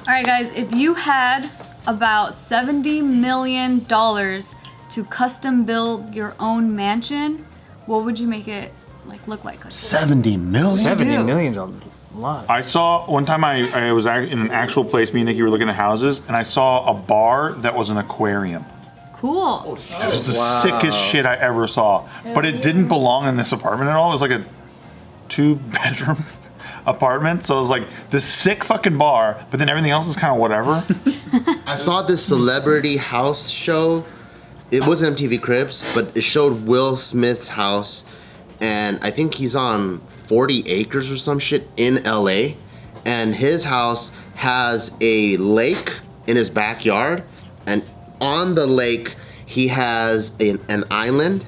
All right, guys, if you had about $70 million to custom build your own mansion, what would you make it look like? 70 million? 70 million's a lot. I saw one time I was in an actual place. Me and Nikki were looking at houses, and I saw a bar that was an aquarium. Cool. It was the sickest shit I ever saw. But it didn't belong in this apartment at all. It was like a 2-bedroom apartment. So it was like this sick fucking bar, but then everything else is kind of whatever. I saw this celebrity house show. It wasn't MTV Cribs, but it showed Will Smith's house. And I think he's on 40 acres or some shit in LA. And his house has a lake in his backyard. And on the lake, he has an island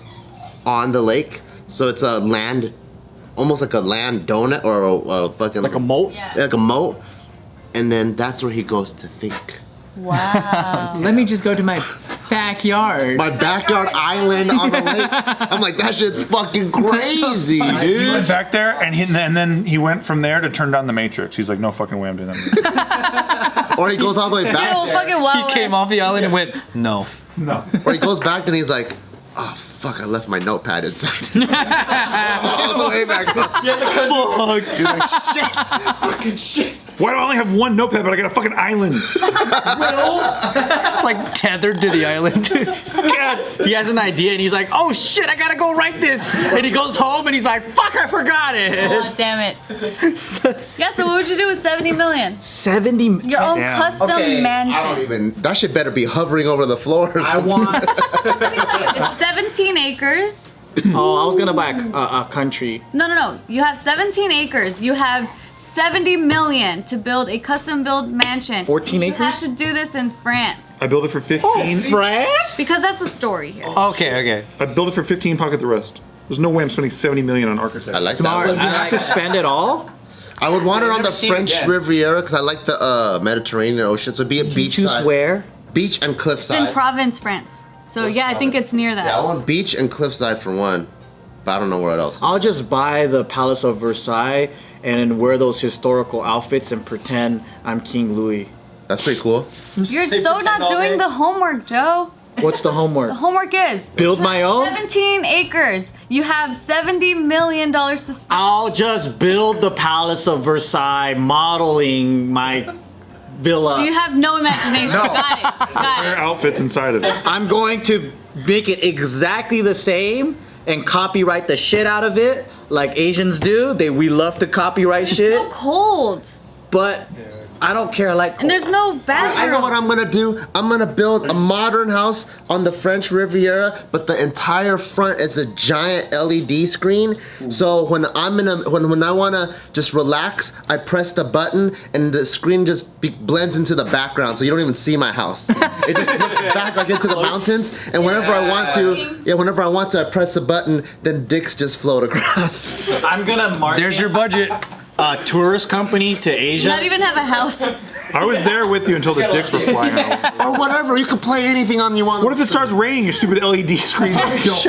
on the lake. So it's a land, almost like a land donut or a fucking... Like a moat? Yeah. Like a moat. And then that's where he goes to think. Wow. Let me just go to my backyard. My backyard island on the lake. I'm like, that shit's fucking crazy, He went dude. back there, and then he went from there to turn down the Matrix. He's like, no fucking way I'm doing that. Or he goes all the way Dude, back. fucking Wild He came West. off the island and went, no. No. Or he goes back and he's like, oh fuck, I left my notepad inside. All the way back. Fuck. He's like, shit, fucking shit. Why do I only have one notepad, but I got a fucking island? It's like tethered to the island. God. He has an idea and he's like, oh shit, I gotta go write this. And he goes home and he's like, fuck, I forgot it. Oh, damn it. Yeah, so what would you do with 70 million? 70. Your own Damn. custom Okay, mansion. I don't even, that shit better be hovering over the floor or I something. want. It's 17 acres. Oh, I was gonna buy a country. No. You have 17 acres. You have 70 million to build a custom build mansion. 14 You acres? have to do this in France. I built it for 15. France? Because that's the story here. Okay. I built it for 15, pocket the rest. There's no way I'm spending 70 million on architects. I like Smart. that You one. have to spend it all. I would want it on the never seen it French again. Riviera because I like the Mediterranean Ocean. So be a beach Choose side. where? Beach and It's in cliffside. Provence, France. So yeah, I think it's near that. Yeah, I want beach and cliffside for one. But I don't know where else. I'll just buy the Palace of Versailles and then wear those historical outfits and pretend I'm King Louis. That's pretty cool. You're so not doing the homework, Joe. What's the homework? The homework is Build my own? 17 acres. You have $70 million to spend. I'll just build the Palace of Versailles modeling my villa. So you have no imagination. Got it. Got Their it. outfits inside of it. I'm going to make it exactly the same and copyright the shit out of it like Asians do. We love to copyright shit, So cold. but I don't care. Like, And there's no bathroom. I know what I'm gonna do. I'm gonna build a modern house on the French Riviera, but the entire front is a giant LED screen. So when when I wanna just relax, I press the button and the screen just blends into the background, so you don't even see my house. It just looks back like into the mountains, and whenever I want to, I press the button, then dicks just float across. I'm gonna market There's your budget. a tourist company to Asia. Not even have a house. I was there with you until the dicks were flying out. Or whatever, you can play anything on you want. What if it starts raining, your stupid LED screens? No, it's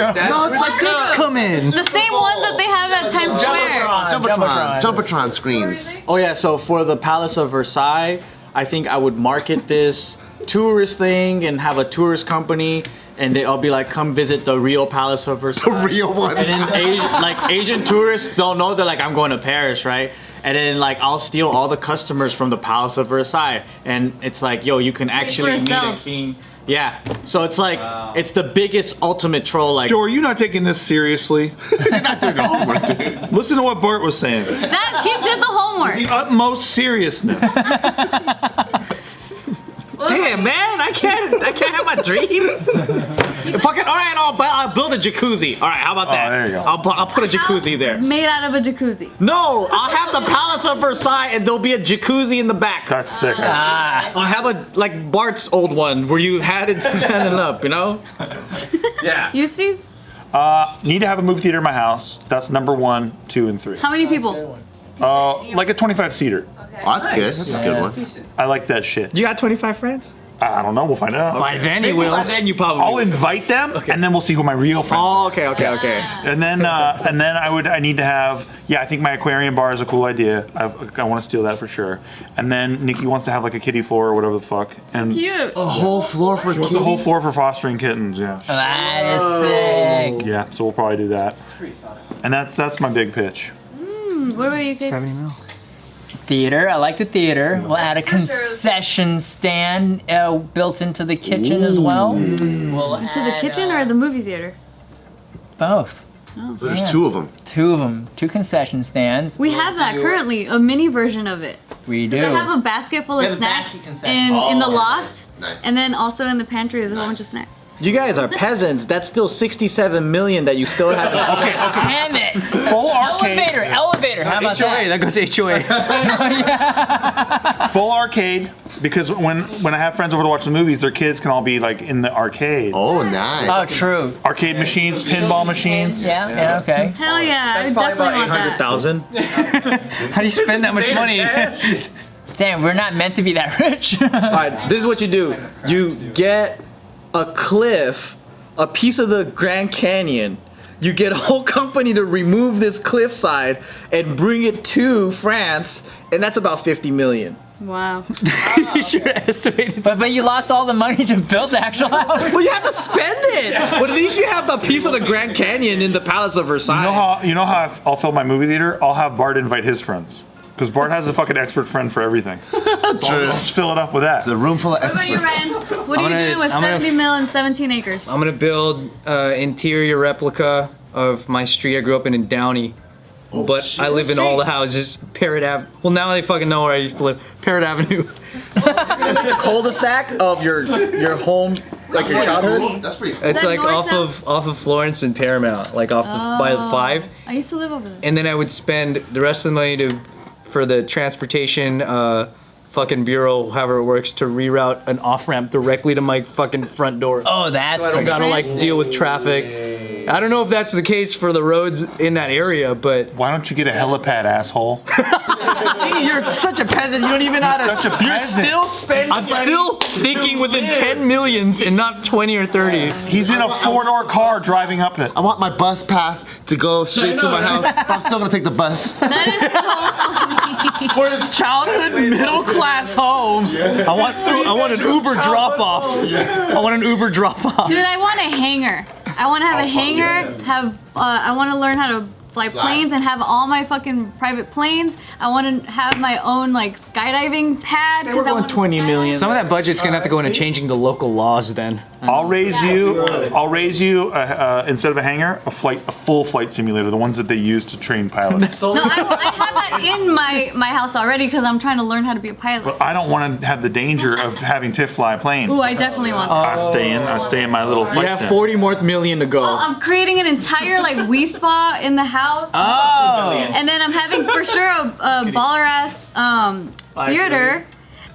like Dicks come in. The same ones that they have at Times Square. Jumbotron screens. Oh yeah, so for the Palace of Versailles, I think I would market this tourist thing and have a tourist company, and they'll be like, come visit the real Palace of Versailles. Real one. And then Asian tourists don't know, they're like, I'm going to Paris, right? And then like I'll steal all the customers from the Palace of Versailles, and it's like, yo, you can actually meet a yourself. king. Yeah, so it's like it's the biggest ultimate troll. Like, Joe, are you not taking this seriously? Listen to what Bart was saying. That he did the homework. The utmost seriousness. damn man, I can't have my dream. Fucking all right, I'll build a jacuzzi. All right, how about that? there you go. I'll put a jacuzzi there. Made out of a jacuzzi. No, I'll have the Palace of Versailles and there'll be a jacuzzi in the back. That's sick. I'll have a like Bart's old one where you had it standing up, you know? Yeah. You, Steve? Need to have a movie theater in my house. That's number 1, 2, and 3. How many people? Like a 25-seater. Oh, that's good. That's a good one. I like that shit. You got 25 friends? I don't know. We'll find out. By then he will. By then you probably. I'll invite them, and then we'll see who my real friends Oh, are. okay. And then I need to have. Yeah, I think my aquarium bar is a cool idea. I want to steal that for sure. And then Nikki wants to have like a kitty floor or whatever the fuck. And Cute. A whole floor for what's the whole floor for fostering kittens? Yeah. That is sick. Yeah. So we'll probably do that. And that's my big pitch. What about you guys? 70 mil. Theater. I like the theater. We'll add a concession stand built into the kitchen as well. We'll To the kitchen or the movie theater? both. There's two of them. Two of them. Two concession stands. We have that currently, a mini version of it. We do. I have a basket full We of have a snacks basket concession. in the loft, Nice. and then also in the pantry is a whole bunch of snacks. You guys are peasants. That's still 67 million that you still haven't spent. Damn it! Full arcade. Elevator. How about HOA, that? that goes HOA. Full arcade. Because when I have friends over to watch the movies, their kids can all be like in the arcade. Oh, nice. Oh, true. Arcade machines, pinball machines. Yeah. Okay. Hell yeah, I That's probably definitely about want that. 800,000. How do you spend that much money? Damn, we're not meant to be that rich. All right, this is what you do. You get a cliff, a piece of the Grand Canyon. You get a whole company to remove this cliffside and bring it to France, and that's about 50 million. Wow. You should have estimated. but you lost all the money to build the actual house. Well, you have to spend it. But at least you have a piece of the Grand Canyon in the Palace of Versailles. You know how I'll fill my movie theater? I'll have Bart invite his friends. Because Bart has a fucking expert friend for everything. I'll just fill it up with that. It's a room full of What about you, experts. Ryan? What are you gonna- doing with I'm gonna 70 mil and 17 acres? I'm gonna build interior replica of my street I grew up in Downey. But I live in all the houses. Parrot Ave. Well, now they fucking know where I used to live. Parrot Avenue. Cul-de-sac of your home, like your childhood. That's pretty cool. It's that like north, off of Florence and Paramount, like off by the 5. I used to live over there. And then I would spend the rest of the money for the transportation fucking bureau, however it works, to reroute an off-ramp directly to my fucking front door. Oh, that's I don't gotta like deal with traffic. I don't know if that's the case for the roads in that area, but Why don't you get a helipad, asshole? You're such a peasant. You don't even know how to. Such a peasant. I'm still thinking within 10 millions and not 20 or 30. He's in a 4-door car driving up it. I want my bus path to go straight to my house, but I'm still gonna take the bus. That is so funny. For his childhood middle class home. I want an Uber drop off. I want an Uber drop off. Dude, I want a hangar. I want to have a hangar. I want to learn how to fly planes and have all my fucking private planes. I want to have my own like skydiving pad. We're going 20 million. Some of that budget's gonna have to go into changing the local laws then. I'll raise you instead of a hangar, a full flight simulator, the ones that they use to train pilots. No, I have that in my house already because I'm trying to learn how to be a pilot. But I don't want to have the danger of having Tiff fly planes. Ooh, I definitely want that. I stay in my little You flight have sim. 40 more million to go. I'm creating an entire like Wii Spa in the house. And then I'm having for sure a baller ass theater.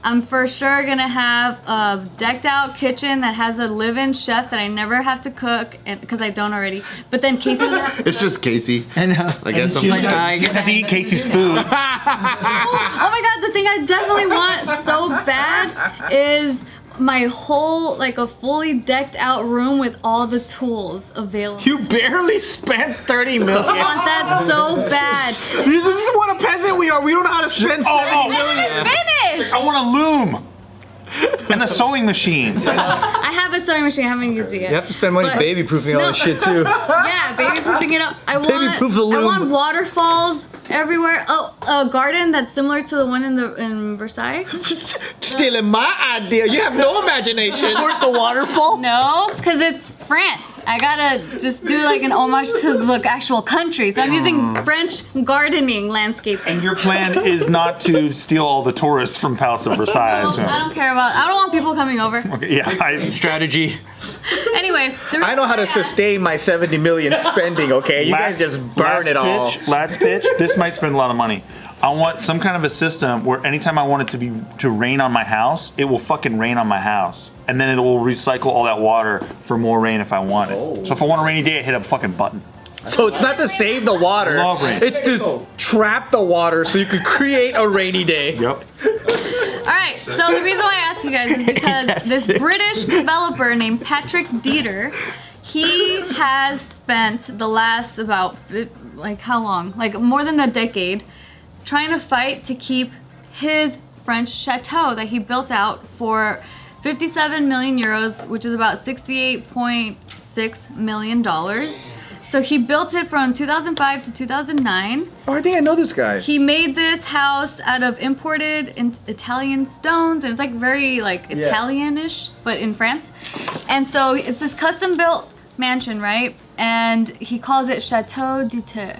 I'm for sure gonna have a decked out kitchen that has a live-in chef that I never have to cook because I don't already. But then Casey's It's just Casey. And I guess I'm You have to eat Casey's food. oh my god, the thing I definitely want so bad is my whole like a fully decked out room with all the tools available. You barely spent 30 I million. want that so bad. This is what a peasant we are. We don't know how to spend 70 I million. haven't finished. I want a loom and a sewing machine. I have a sewing machine. I haven't used it yet. You have to spend money But- baby proofing all No. that shit too. Yeah, baby proofing it up. I Baby-proof the loom. want waterfalls everywhere. Oh, a garden that's similar to the one in Versailles. Stealing my idea. You have no imagination. Support the waterfall. No, because it's France. I gotta just do like an homage to the actual country. So I'm using French gardening landscaping. Your plan is not to steal all the tourists from Palace of Versailles. I assume. I don't care about. I don't want people coming over. Okay, yeah, Strategy. Anyway, I know how to sustain my 70 million spending, okay? You guys just burn it all. Last pitch. This might spend a lot of money. I want some kind of a system where anytime I want it to rain on my house, it will fucking rain on my house, and then it will recycle all that water for more rain if I want it. So if I want a rainy day, I hit a fucking button. So it's not to save the water. Love rain. It's to trap the water so you could create a rainy day. Yep. All right. So the reason why I asked to you guys is because this British developer named Patrick Dieter, he has spent the last about, like how long? Like more than a decade trying to fight to keep his French chateau that he built out for 57 million euros, which is about $68.6 million. So he built it from 2005 to 2009. Oh, I think I know this guy. He made this house out of imported Italian stones, and it's like very like Italianish, but in France. And so it's this custom built mansion, right? And he calls it Chateau Dieter.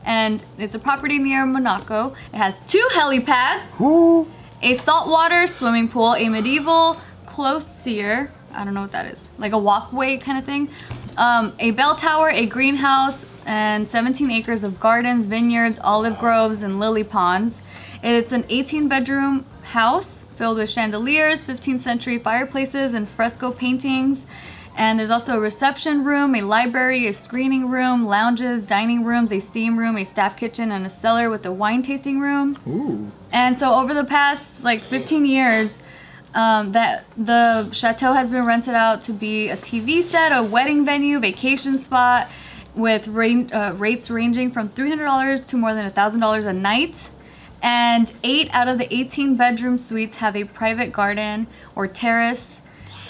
And it's a property near Monaco. It has 2 helipads, a saltwater swimming pool, a medieval cloister, I don't know what that is, like a walkway kind of thing, a bell tower, a greenhouse, and 17 acres of gardens, vineyards, olive groves, and lily ponds. It's an 18-bedroom house filled with chandeliers, 15th century fireplaces, and fresco paintings. And there's also a reception room, a library, a screening room, lounges, dining rooms, a steam room, a staff kitchen, and a cellar with a wine tasting room. Ooh. And so over the past like 15 years, that the chateau has been rented out to be a TV set, a wedding venue, vacation spot, with rates ranging from $300 to more than $1,000 a night. And 8 out of the 18 bedroom suites have a private garden or terrace.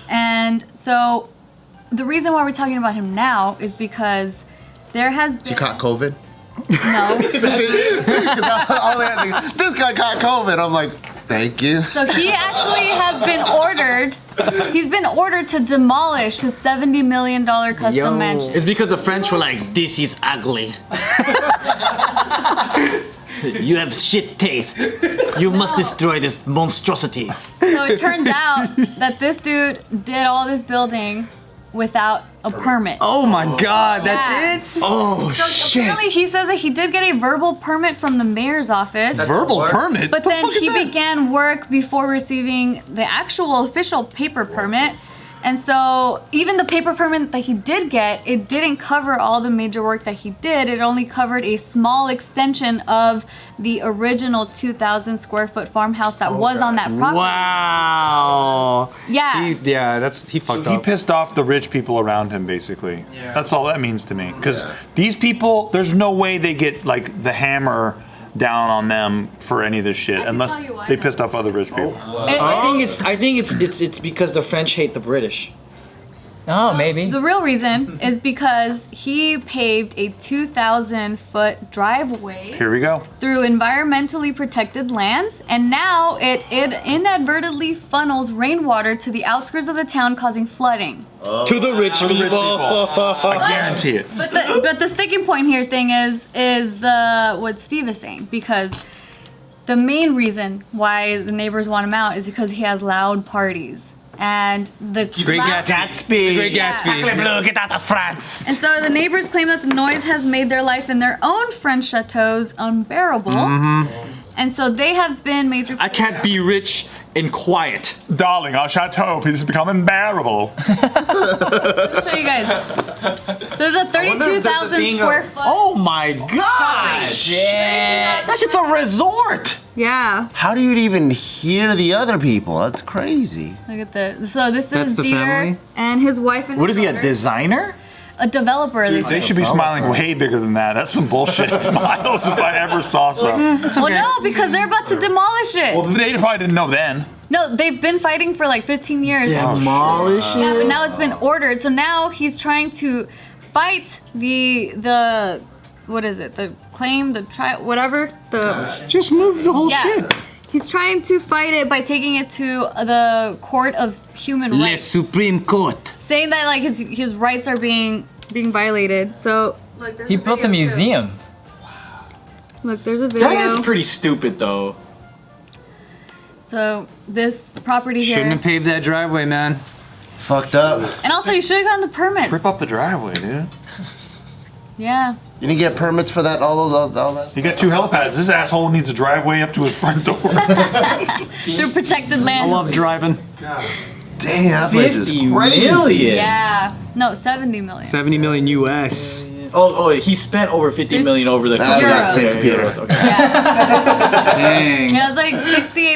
And so the reason why we're talking about him now is because there has been... He caught COVID? No. Because this guy caught COVID. I'm like, thank you. So he actually has been ordered. He's been ordered to demolish his $70 million custom mansion. It's because the French were like, this is ugly. You have shit taste. You must destroy this monstrosity. So it turns out that this dude did all this building without a permit. Oh my God, that's it? Oh, So shit. apparently he says that he did get a verbal permit from the mayor's office. Verbal permit? But What the then fuck is he that? began work before receiving the actual official paper permit. And so even the paper permit that he did get, it didn't cover all the major work that he did. It only covered a small extension of the original 2,000 square foot farmhouse that was on that property. Wow. Yeah. He fucked He up. pissed off the rich people around him, basically. Yeah. That's all that means to me. Because these people, there's no way they get like the hammer down on them for any of this shit can unless tell you why they now. pissed off other rich people. I think it's because the French hate the British. Oh, maybe. The real reason is because he paved a 2,000 foot driveway Here we go. through environmentally protected lands, and now it inadvertently funnels rainwater to the outskirts of the town, causing flooding. To the rich For the rich people. people. I guarantee it. But the sticking point here thing is the what Steve is saying, because the main reason why the neighbors want him out is because he has loud parties. And the Great loud- Gatsby. Gatsby. Great Gatsby. Bleu, get out of France. And so the neighbors claim that the noise has made their life in their own French chateaus unbearable. And so they have been major. I can't be rich and quiet. Darling, our chateau has become unbearable. I'll show you guys. So there's a 32,000 square foot. Oh my gosh! That shit's a resort. Yeah. How do you even hear the other people? That's crazy. Look at this. So this That's is the Dieter family? and his wife and What his is he, a daughter. designer? A developer. They They say. should be smiling way bigger than that. That's some bullshit smiles if I ever saw some. Well, no, because they're about to demolish it. Well, they probably didn't know then. No, they've been fighting for like 15 years. Demolish Yeah, but it. now it's been ordered. So now he's trying to fight the what is it? The claim, the whatever. The Just move the whole yeah. shit. He's trying to fight it by taking it to the Court of Human Le Rights, Supreme Court. saying that like his rights are being violated. So look, there's He a built a video, too. museum. Look, there's a video. That is pretty stupid though. So this property here, Shouldn't have paved that driveway, man. Fucked up. and also you should have gotten the permits. Rip up the driveway, dude. Yeah. You didn't get permits for that? All that? You got 2 helipads. This asshole needs a driveway up to his front door. Through protected land. I love driving. Damn, that place is 50 crazy. million. Yeah. No, 70 million. 70 million US. Oh, he spent over 50 million over the That Euros. St. Peter. Okay. Yeah. Dang. Yeah, it was like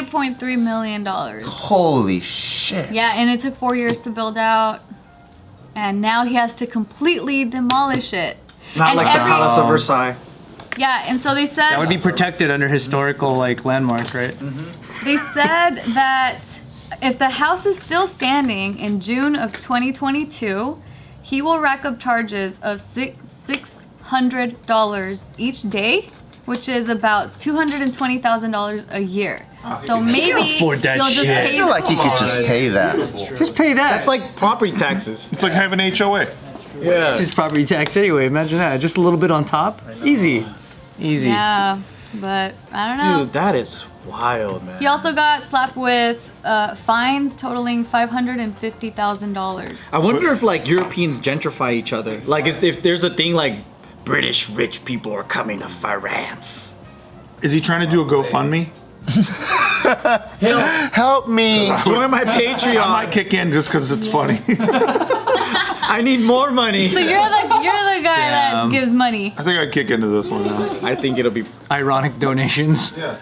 $28.3 million. Holy shit. Yeah, and it took 4 years to build out. And now he has to completely demolish it. Not And like the Palace of Versailles. Yeah, and so they said That would be protected under historical like landmark, right? they said that if the house is still standing in June of 2022, he will rack up charges of $600 each day, which is about $220,000 a year. So maybe afford that he'll just shit. I pay feel like you could just pay that. Just pay that. That's like property taxes. It's like having HOA. Yeah. This is property tax anyway. Imagine that. Just a little bit on top. Easy. Easy. Yeah, but I don't know. Dude, that is wild, man. He also got slapped with fines totaling $550,000. I wonder if like Europeans gentrify each other. Like if there's a thing like British rich people are coming to France. Is he trying to do a GoFundMe? Help me. Join my I Patreon. might kick in just because it's funny. I need more money. So you're the guy that Damn. gives money. I think I'd kick into this one now. I think it'll be Ironic donations. Yeah.